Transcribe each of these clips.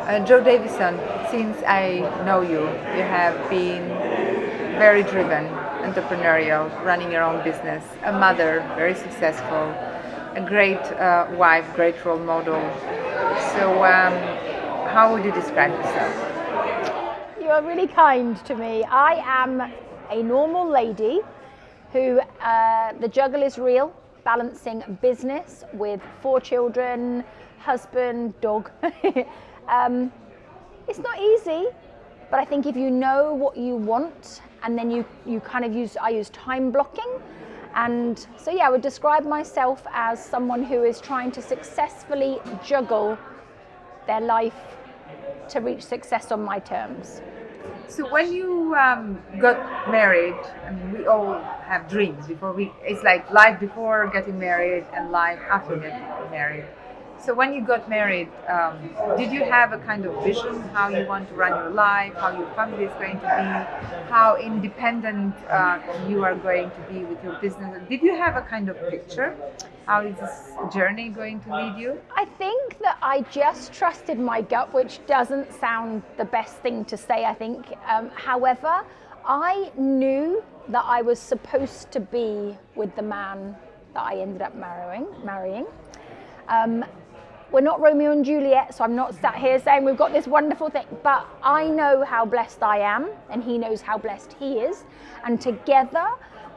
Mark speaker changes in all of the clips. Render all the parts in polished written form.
Speaker 1: Jo Davison, since I know you, you have been very driven, entrepreneurial, running your own business, a mother, very successful, a great wife, great role model. So, how would you describe yourself?
Speaker 2: You are really kind to me. I am a normal lady who the juggle is real, balancing business with 4 children, husband, dog. It's not easy, but I think if you know what you want and then you kind of I use time blocking. And so, yeah, I would describe myself as someone who is trying to successfully juggle their life to reach success on my terms.
Speaker 1: So when you got married, I mean, we all have dreams before we. It's like life before getting married and life after getting married. So when you got married, did you have a kind of vision how you want to run your life, how your family is going to be, how independent you are going to be with your business? Did you have a kind of picture? How is this journey going to lead you?
Speaker 2: I think that I just trusted my gut, which doesn't sound the best thing to say, I think. However, I knew that I was supposed to be with the man that I ended up marrying. We're not Romeo and Juliet, so I'm not sat here saying we've got this wonderful thing, but I know how blessed I am, and he knows how blessed he is, and together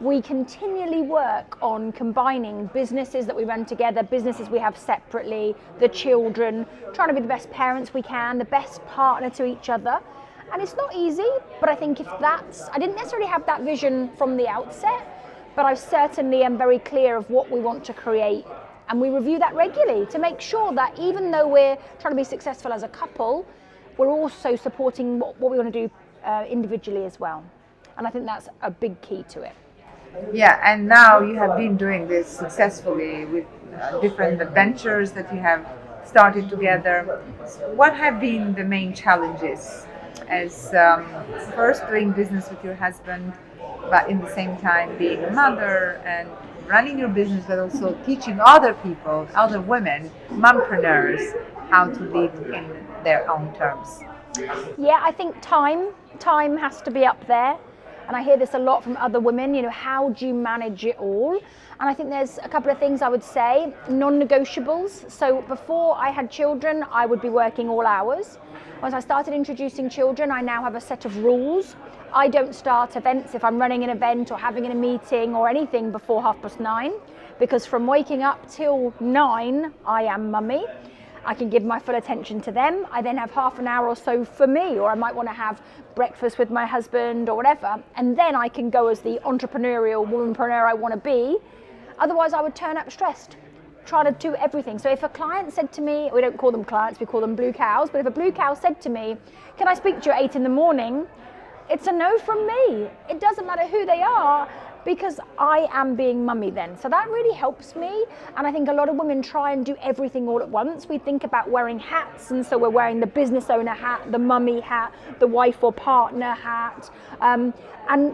Speaker 2: we continually work on combining businesses that we run together, businesses we have separately, the children, trying to be the best parents we can, the best partner to each other. And it's not easy, but I think I didn't necessarily have that vision from the outset, but I certainly am very clear of what we want to create. And we review that regularly to make sure that even though we're trying to be successful as a couple, we're also supporting what we want to do individually as well. And I think that's a big key to it.
Speaker 1: Yeah, and now you have been doing this successfully with different adventures that you have started together. What have been the main challenges as first doing business with your husband, but in the same time being a mother and running your business, but also teaching other people, other women, mompreneurs, how to live in their own terms?
Speaker 2: Yeah, I think time has to be up there. And I hear this a lot from other women, how do you manage it all? And I think there's a couple of things I would say, non-negotiables. So before I had children, I would be working all hours. Once I started introducing children, I now have a set of rules. I don't start events if I'm running an event or having a meeting or anything before 9:30, because from waking up till 9, I am mummy. I can give my full attention to them. I then have half an hour or so for me, or I might want to have breakfast with my husband or whatever. And then I can go as the entrepreneurial womanpreneur I want to be. Otherwise, I would turn up stressed, try to do everything. So if a client said to me, we don't call them clients, we call them blue cows, but if a blue cow said to me, can I speak to you at 8 a.m? It's a no from me. It doesn't matter who they are, because I am being mummy then. So that really helps me. And I think a lot of women try and do everything all at once. We think about wearing hats, and so we're wearing the business owner hat, the mummy hat, the wife or partner hat, and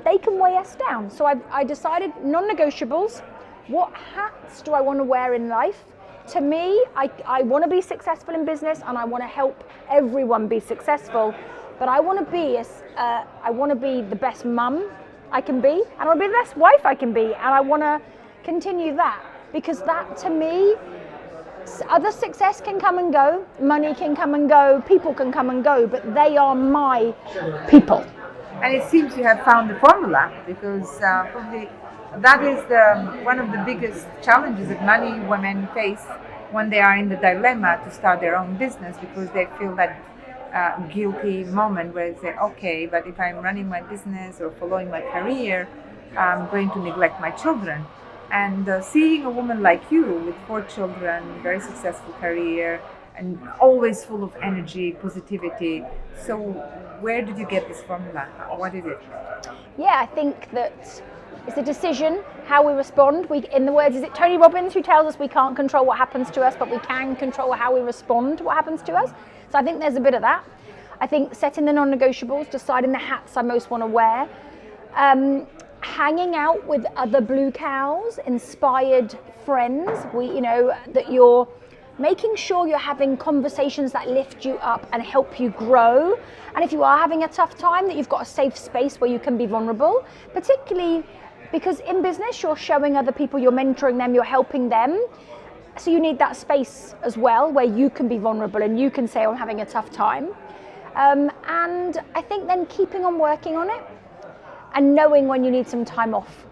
Speaker 2: they can weigh us down. So I decided non-negotiables. What hats do I want to wear in life? To me, I want to be successful in business, and I want to help everyone be successful. But I want to be the best mum I can be, and I want to be the best wife I can be, and I want to continue that, because that, to me, other success can come and go, money can come and go, people can come and go, but they are my people.
Speaker 1: And it seems you have found the formula, because probably that is one of the biggest challenges that many women face when they are in the dilemma to start their own business, because they feel that guilty moment where they say, okay, but if I'm running my business or following my career, I'm going to neglect my children. And seeing a woman like you with 4 children, very successful career, and always full of energy, positivity. So where did you get this formula? What is it?
Speaker 2: Yeah, I think that it's a decision, how we respond. In the words, is it Tony Robbins who tells us we can't control what happens to us, but we can control how we respond to what happens to us? So I think there's a bit of that. I think setting the non-negotiables, deciding the hats I most want to wear, hanging out with other blue cows, inspired friends, that you're making sure you're having conversations that lift you up and help you grow. And if you are having a tough time, that you've got a safe space where you can be vulnerable, particularly because in business, you're showing other people, you're mentoring them, you're helping them. So you need that space as well where you can be vulnerable and you can say, I'm having a tough time. And I think then keeping on working on it and knowing when you need some time off,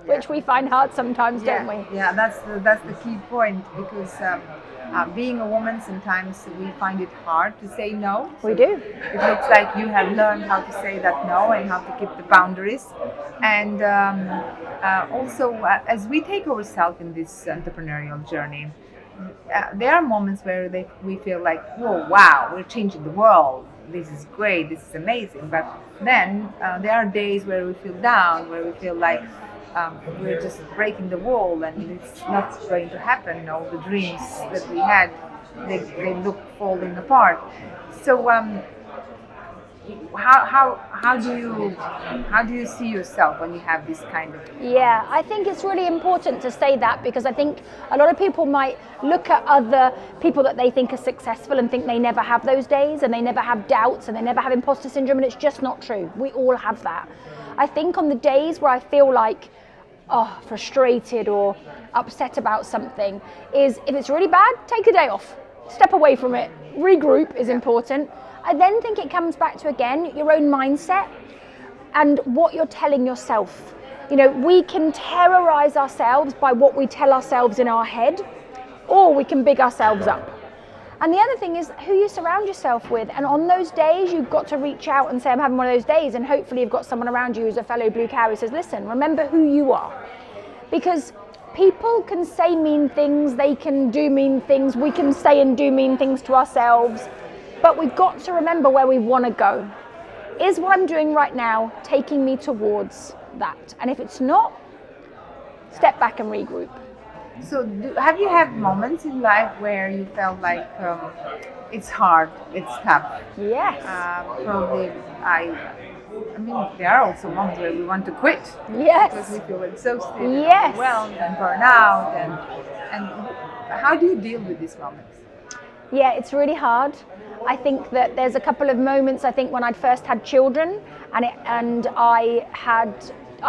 Speaker 2: which we find hard sometimes, don't we?
Speaker 1: Yeah, that's the key point, because being a woman, sometimes we find it hard to say no.
Speaker 2: We do.
Speaker 1: It looks like you have learned how to say that no and how to keep the boundaries. And also, as we take ourselves in this entrepreneurial journey, there are moments where we feel like, whoa, wow, we're changing the world. This is great, this is amazing. But then there are days where we feel down, where we feel like we're just breaking the wall and it's not going to happen. All the dreams that we had, they look falling apart. So how do you see yourself when you have this kind of?
Speaker 2: Yeah, I think it's really important to say that, because I think a lot of people might look at other people that they think are successful and think they never have those days and they never have doubts and they never have imposter syndrome, and it's just not true. We all have that. I think on the days where I feel like frustrated or upset about something, is if it's really bad, take a day off, step away from it, regroup is important. I then think it comes back to, again, your own mindset and what you're telling yourself. You know, we can terrorize ourselves by what we tell ourselves in our head, or we can big ourselves up. And the other thing is who you surround yourself with. And on those days, you've got to reach out and say, I'm having one of those days. And hopefully you've got someone around you who's a fellow blue cow who says, listen, remember who you are. Because people can say mean things, they can do mean things, we can say and do mean things to ourselves. But we've got to remember where we want to go. Is what I'm doing right now taking me towards that? And if it's not, step back and regroup.
Speaker 1: So have you had moments in life where you felt like it's hard, it's tough?
Speaker 2: Yes.
Speaker 1: Probably I mean, there are also moments where we want to quit.
Speaker 2: Yes.
Speaker 1: Because we feel exhausted,
Speaker 2: yes,
Speaker 1: overwhelmed and burnt out. And how do you deal with these moments?
Speaker 2: Yeah, it's really hard. I think that there's a couple of moments, I think, when I'd first had children and I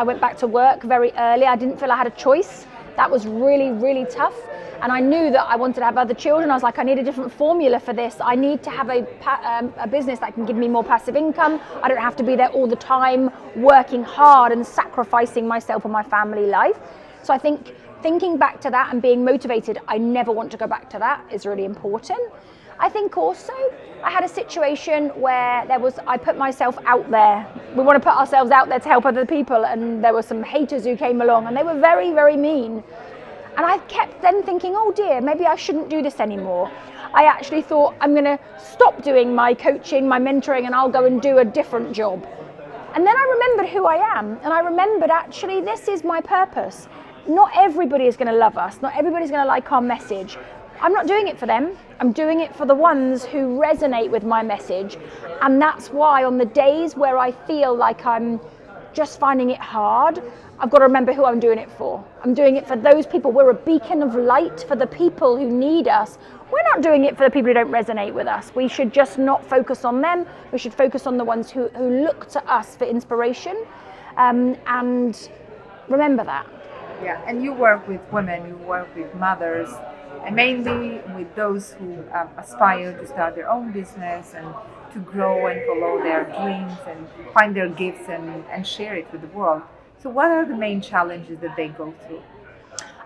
Speaker 2: went back to work very early. I didn't feel I had a choice. That was really, really tough. And I knew that I wanted to have other children. I was like, I need a different formula for this. I need to have a business that can give me more passive income. I don't have to be there all the time, working hard and sacrificing myself and my family life. So I think thinking back to that and being motivated, I never want to go back to that, is really important. I think also I had a situation where I put myself out there. We want to put ourselves out there to help other people, and there were some haters who came along and they were very, very mean. And I kept then thinking, oh dear, maybe I shouldn't do this anymore. I actually thought, I'm going to stop doing my coaching, my mentoring, and I'll go and do a different job. And then I remembered who I am, and I remembered actually this is my purpose. Not everybody is going to love us. Not everybody's going to like our message. I'm not doing it for them. I'm doing it for the ones who resonate with my message. And that's why on the days where I feel like I'm just finding it hard, I've got to remember who I'm doing it for. I'm doing it for those people. We're a beacon of light for the people who need us. We're not doing it for the people who don't resonate with us. We should just not focus on them. We should focus on the ones who look to us for inspiration. And remember that.
Speaker 1: Yeah, and you work with women, you work with mothers, and mainly with those who aspire to start their own business and to grow and follow their dreams and find their gifts and share it with the world. So what are the main challenges that they go through?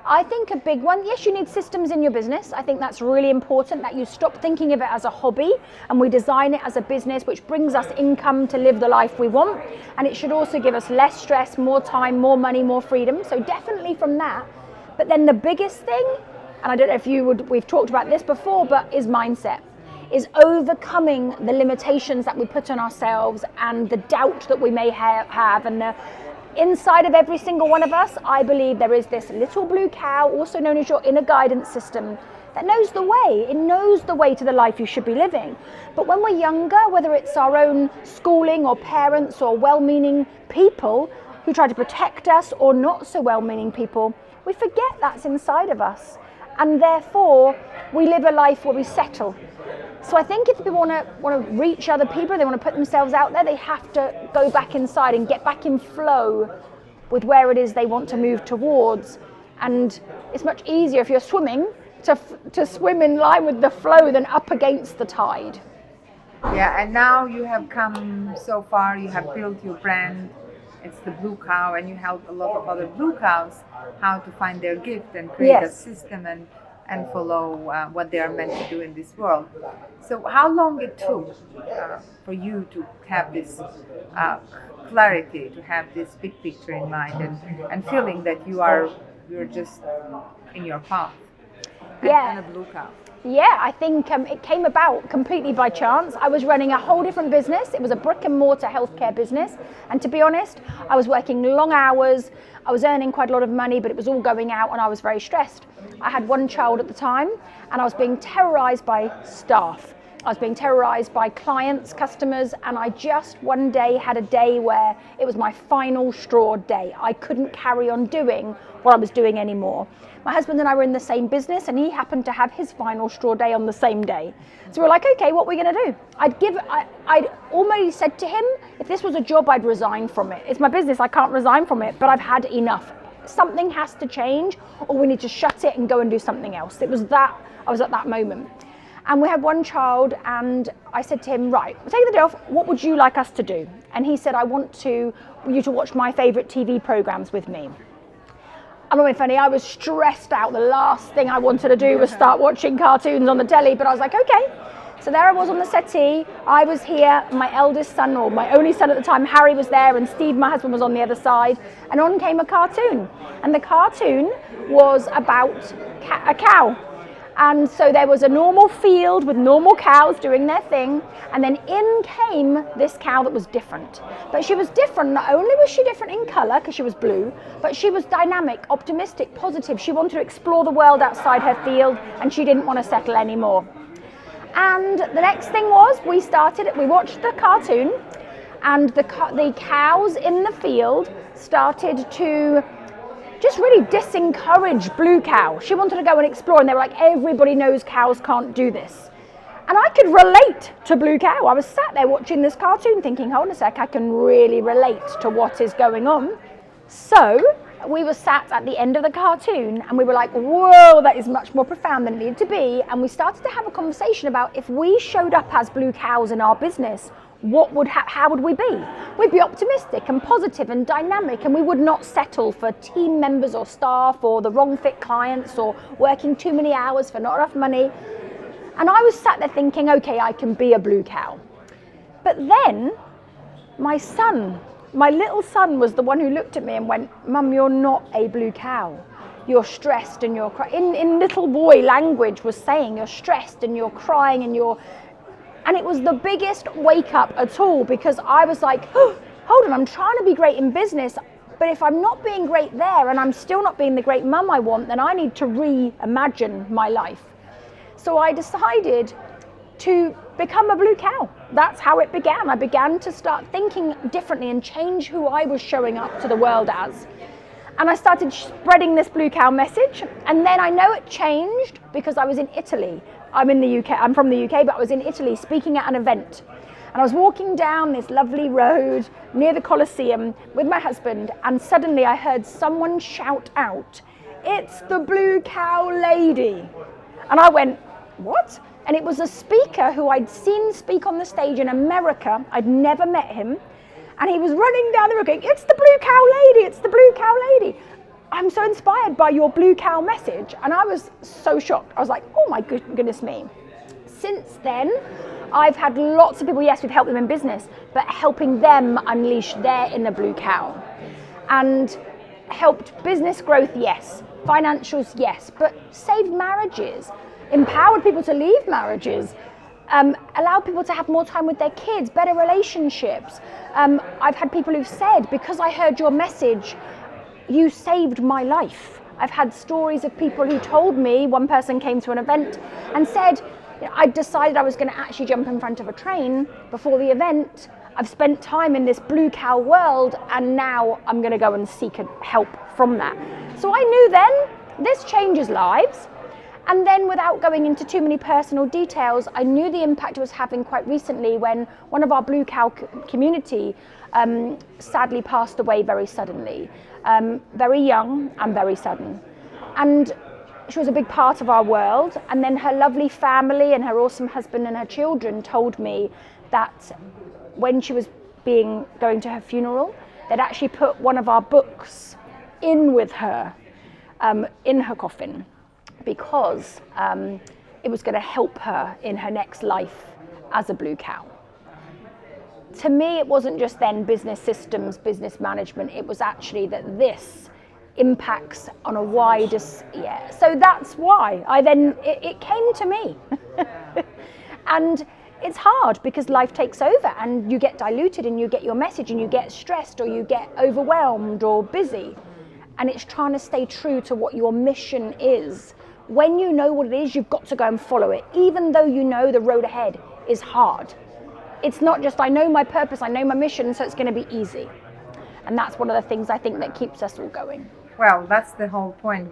Speaker 2: I think a big one, yes, you need systems in your business. I think that's really important, that you stop thinking of it as a hobby and we design it as a business which brings us income to live the life we want. And it should also give us less stress, more time, more money, more freedom. So definitely from that. But then the biggest thing, and I don't know if we've talked about this before, but is mindset. Is overcoming the limitations that we put on ourselves and the doubt that we may have. And the inside of every single one of us, I believe there is this little blue cow, also known as your inner guidance system, that knows the way. It knows the way to the life you should be living. But when we're younger, whether it's our own schooling or parents or well-meaning people who try to protect us or not so well-meaning people, we forget that's inside of us. and therefore we live a life where we settle. So I think if people want to reach other people, they want to put themselves out there, they have to go back inside and get back in flow with where it is they want to move towards. And it's much easier if you're swimming to swim in line with the flow than up against the tide.
Speaker 1: Yeah, and now you have come so far, you have built your brand, it's the Blue Cow, and you help a lot of other Blue Cows how to find their gift and create a system and follow what they are meant to do in this world. So how long it took for you to have this clarity, to have this big picture in mind and feeling that you're just in your path and a Blue Cow?
Speaker 2: Yeah, I think it came about completely by chance. I was running a whole different business. It was a brick and mortar healthcare business. And to be honest, I was working long hours. I was earning quite a lot of money, but it was all going out and I was very stressed. I had one child at the time and I was being terrorized by staff. I was being terrorized by clients, customers, and I just one day had a day where it was my final straw day. I couldn't carry on doing what I was doing anymore. My husband and I were in the same business and he happened to have his final straw day on the same day. So we're like, okay, what are we going to do? I'd almost said to him, if this was a job, I'd resign from it. It's my business, I can't resign from it, but I've had enough. Something has to change or we need to shut it and go and do something else. I was at that moment. And we had one child and I said to him, right, we'll take the day off, what would you like us to do? And he said, I want you to watch my favourite TV programmes with me. I'm not being funny, I was stressed out. The last thing I wanted to do was start watching cartoons on the telly, but I was like, okay. So there I was on the settee, I was here, my eldest son, or my only son at the time, Harry was there, and Steve, my husband, was on the other side, and on came a cartoon. And the cartoon was about a cow. And so there was a normal field with normal cows doing their thing, and then in came this cow that was different. But she was different, not only was she different in colour, because she was blue, but she was dynamic, optimistic, positive. She wanted to explore the world outside her field, and she didn't want to settle anymore. And the next thing was, we watched the cartoon, and the cows in the field started to just really disencourage Blue Cow. She wanted to go and explore, and they were like, everybody knows cows can't do this. And I could relate to Blue Cow. I was sat there watching this cartoon thinking, hold on a sec, I can really relate to what is going on. So we were sat at the end of the cartoon and we were like, whoa, that is much more profound than it needed to be. And we started to have a conversation about if we showed up as Blue Cows in our business, how would we be? We'd be optimistic and positive and dynamic, and we would not settle for team members or staff or the wrong fit clients or working too many hours for not enough money. And I was sat there thinking, okay, I can be a Blue Cow. But then my little son was the one who looked at me and went, Mum, you're not a Blue Cow. You're stressed and you're crying. In little boy language was saying you're stressed and you're crying and it was the biggest wake up at all, because I was like, oh, hold on, I'm trying to be great in business, but if I'm not being great there and I'm still not being the great mum I want, then I need to reimagine my life. So I decided to become a Blue Cow. That's how it began. I began to start thinking differently and change who I was showing up to the world as. And I started spreading this Blue Cow message. And then I know it changed because I was in Italy. I'm from the UK, but I was in Italy speaking at an event. And I was walking down this lovely road near the Colosseum with my husband, and suddenly I heard someone shout out, "It's the Blue Cow lady." And I went, what? And it was a speaker who I'd seen speak on the stage in America. I'd never met him. And he was running down the road going, "It's the Blue Cow lady, it's the Blue Cow lady. I'm so inspired by your Blue Cow message." And I was so shocked. I was like, oh my goodness me. Since then, I've had lots of people, yes, we've helped them in business, but helping them unleash their inner Blue Cow. And helped business growth, yes. Financials, yes. But saved marriages, empowered people to leave marriages, allow people to have more time with their kids, better relationships. I've had people who've said, because I heard your message, you saved my life. I've had stories of people who told me, one person came to an event and said, I decided I was going to actually jump in front of a train before the event. I've spent time in this Blue Cow world and now I'm going to go and seek help from that. So I knew then, this changes lives. And then, without going into too many personal details, I knew the impact it was having quite recently when one of our Blue Cow community sadly passed away very suddenly, very young and very sudden. And she was a big part of our world. And then her lovely family and her awesome husband and her children told me that when she was going to her funeral, they'd actually put one of our books in with her, in her coffin, because it was going to help her in her next life as a Blue Cow. To me, it wasn't just then business systems, business management, it was actually that this impacts on a wider, so that's why it came to me. And it's hard because life takes over and you get diluted and you get your message and you get stressed or you get overwhelmed or busy. And it's trying to stay true to what your mission is. When you know what it is, you've got to go and follow it, even though you know the road ahead is hard. It's not just, I know my purpose, I know my mission, so it's going to be easy. And that's one of the things I think that keeps us all going.
Speaker 1: Well, that's the whole point.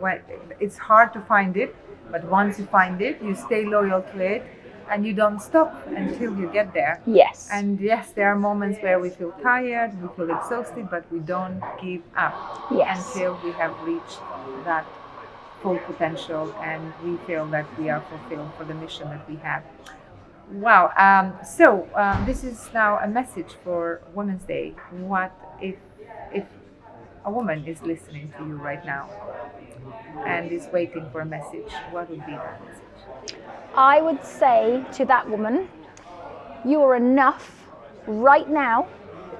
Speaker 1: It's hard to find it, but once you find it, you stay loyal to it and you don't stop until you get there.
Speaker 2: Yes.
Speaker 1: And yes, there are moments where we feel tired, we feel exhausted, but we don't give up until we have reached that full potential and we feel that we are fulfilled for the mission that we have. Wow. So this is now a message for Women's Day. What if a woman is listening to you right now and is waiting for a message? What would be that message?
Speaker 2: I would say to that woman, you are enough right now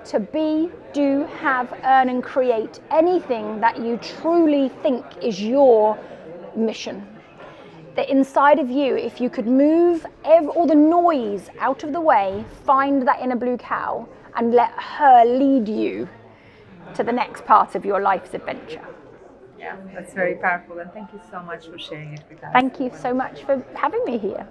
Speaker 2: to be, do, have, earn and create anything that you truly think is your mission. That inside of you, if you could move all the noise out of the way, find that inner Blue Cow and let her lead you to the next part of your life's adventure.
Speaker 1: Yeah, that's very powerful, and thank you so much for sharing it with us.
Speaker 2: Thank you so much for having me here.